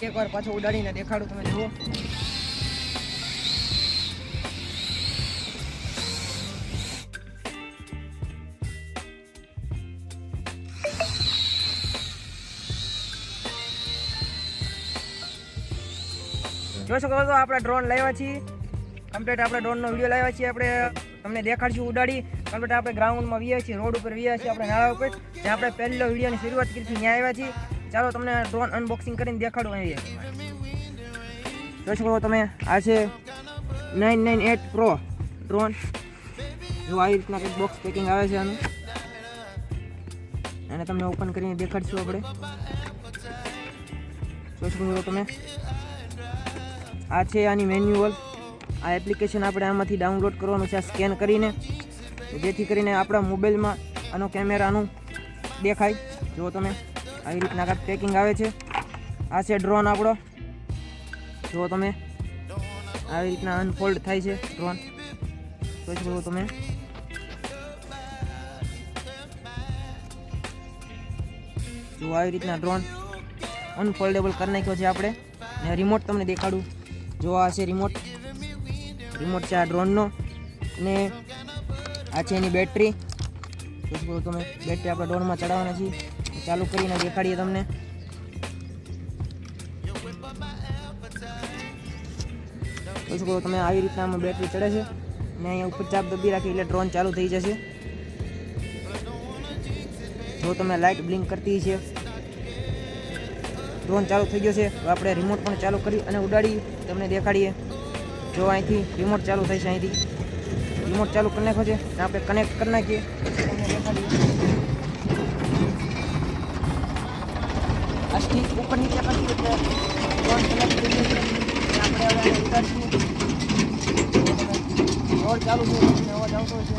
એકવાર પાછો ઉડાડીને દેખાડું, તમે જુઓ. જોઈ શકો છો આપણે ડ્રોન લાવ્યા છીએ, કમ્પ્લીટ આપણે ડ્રોનનો વિડીયો લાવ્યા છીએ. આપણે તમને દેખાડશું ઉડાડી. કમ્પ્લીટ આપણે ગ્રાઉન્ડમાં વ્યા છીએ, રોડ ઉપર વ્યા છીએ, આપણે નાળા ઉપર જ્યાં આપણે પહેલો વિડીયોની શરૂઆત કરી હતી ત્યાં આવ્યા છીએ. ચાલો તમને ડ્રોન અનબોક્સિંગ કરીને દેખાડું. અહીં જોઈ શકો તમે, આ છે 998 Pro ડ્રોન. જો આવી રીતના કંઈક બોક્સ પેકિંગ આવે છે આનું, અને તમને ઓપન કરીને દેખાડશું આપણે. જોઈ શકો તમે, આ છે આની મેન્યુઅલ. આ એપ્લિકેશન આપણે આમાંથી ડાઉનલોડ કરવાનું છે સ્કેન કરીને, જેથી કરીને આપણા મોબાઈલમાં આનો કેમેરાનું દેખાય. જુઓ તમે, આવી રીતના કાંઈક પેકિંગ આવે છે. આ છે ડ્રોન આપણો. જુઓ તમે, આવી રીતના અનફોલ્ડ થાય છે ડ્રોન. જુઓ તમે, જુઓ આવી રીતના ડ્રોન અનફોલ્ડેબલ કરી નાખ્યો છે આપણે. ને રિમોટ તમને દેખાડું. જો આ છે રિમોટ છે આ ડ્રોનનો, ને આ છે એની બેટરી. જો તમે, બેટરી આપણે ડ્રોનમાં ચડાવવાના છીએ. ચાલુ કરીને દેખાડીએ તમને. જોઈ શકો તમે, આવી રીતના આમાં બેટરી ચડે છે, ને અહીંયા ઉપર ચાપ દબી રાખી એટલે ડ્રોન ચાલુ થઈ જશે. જો તમે, લાઇટ બ્લિંક કરતી છે. ડ્રોન ચાલુ થઈ ગયો છે. તો આપણે રિમોટ પણ ચાલુ કરી અને ઉડાડી તમને દેખાડીએ. જો અહીંથી રિમોટ ચાલુ થાય છે, અહીંથી રિમોટ ચાલુ કરી નાખ્યો છે. આપણે કનેક્ટ કરી નાખીએ, તમને દેખાડીએ. આ સ્ટીક ઉપર નીચે કરશું એટલે ડ્રોન કનેક્ટ થઈ ગયું છે. આપણે હવે ઉતારશું. રોડ ચાલુ છે, અવાજ આવતો છે.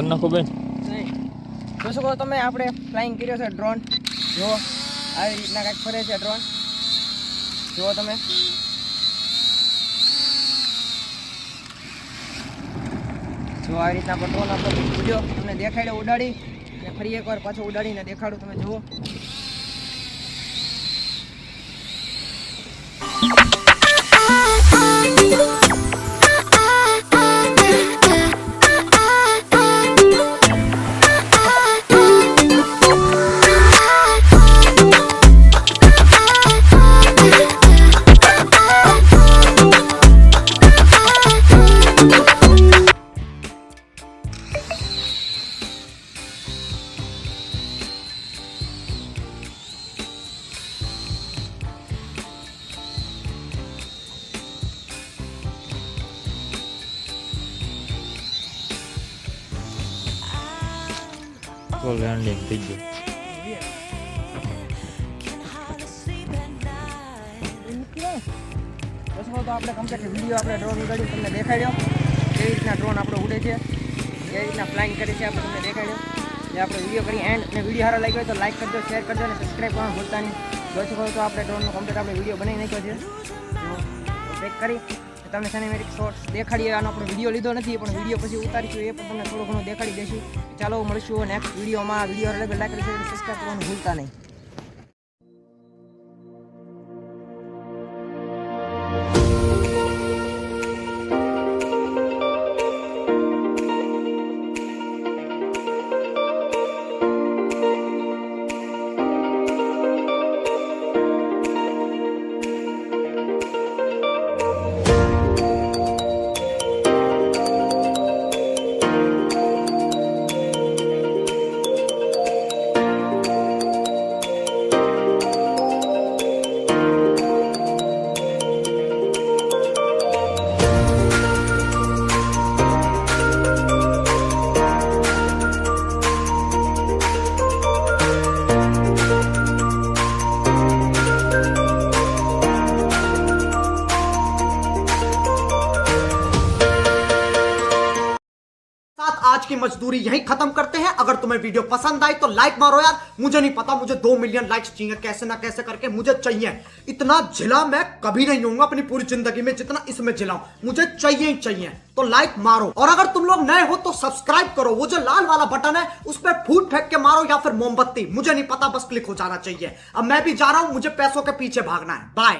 નાખો બેન. જોઈ શકો તમે, આપણે ફ્લાઇંગ કર્યો છે ડ્રોન. જો આવી રીતના કાંઈક ફરે છે ડ્રોન. જુઓ તમે, જો આવી રીતના આપણે ડ્રોન આપણો વિડીયો તમને દેખાડ્યો ઉડાડી. અને ફરી એકવાર પાછો ઉડાડીને દેખાડું, તમે જુઓ. તો લેન્ડિંગ થઈ ગયું. તો આપણે કમ્પ્લીટ વિડીયો આપણે ડ્રોન ઉડાડી તમને દેખાડ્યો. કેવી રીતના ડ્રોન આપણો ઉડે છે, કેવી રીતના ફ્લાઇંગ કરે છે, આપણે તમને દેખાડ્યો. જે આપણે વિડીયો કરી એન્ડ અને વિડીયો સારો લાગ્યો હોય તો લાઈક કરજો, શેર કરજો અને સબસ્ક્રાઈબ કરવાનું ભૂલતા નહીં. જોઈ શકો તો આપણે ડ્રોનનો કમ્પ્લીટ આપણે વિડીયો બનાવી નાખ્યો છે. ચેક કરી તમને સિનેમેટિક શોર્ટ્સ દેખાડીએ. આનો આપણે વિડીયો લીધો નથી, પણ વિડીયો પછી ઉતારીશું, એ પણ તમને થોડું ઘણું દેખાડી દઈશું. ચાલો મળીશું નેક્સ્ટ વિડીયોમાં. વિડીયો લાઈક કરી સબસ્ક્રાઈબ કરવાનું ભૂલતા નહીં. की मजदूरी यहीं खत्म करते हैं। अगर तुम्हें वीडियो पसंद आई तो लाइक मारो यार, मुझे नहीं पता, मुझे 2 मिलियन लाइक्स चाहिए, कैसे ना कैसे करके मुझे चाहिए। इतना झिला मैं कभी नहीं होऊंगा अपनी पूरी जिंदगी में जितना इसमें झिलाऊं, मुझे चाहिए ही चाहिए। तो लाइक मारो, और अगर तुम लोग नए हो तो सब्सक्राइब करो, वो जो लाल वाला बटन है उस पर फूट फेंक के मारो या फिर मोमबत्ती, मुझे नहीं पता, बस क्लिक हो जाना चाहिए। अब मैं भी जा रहा हूं, मुझे पैसों के पीछे भागना है। बाय।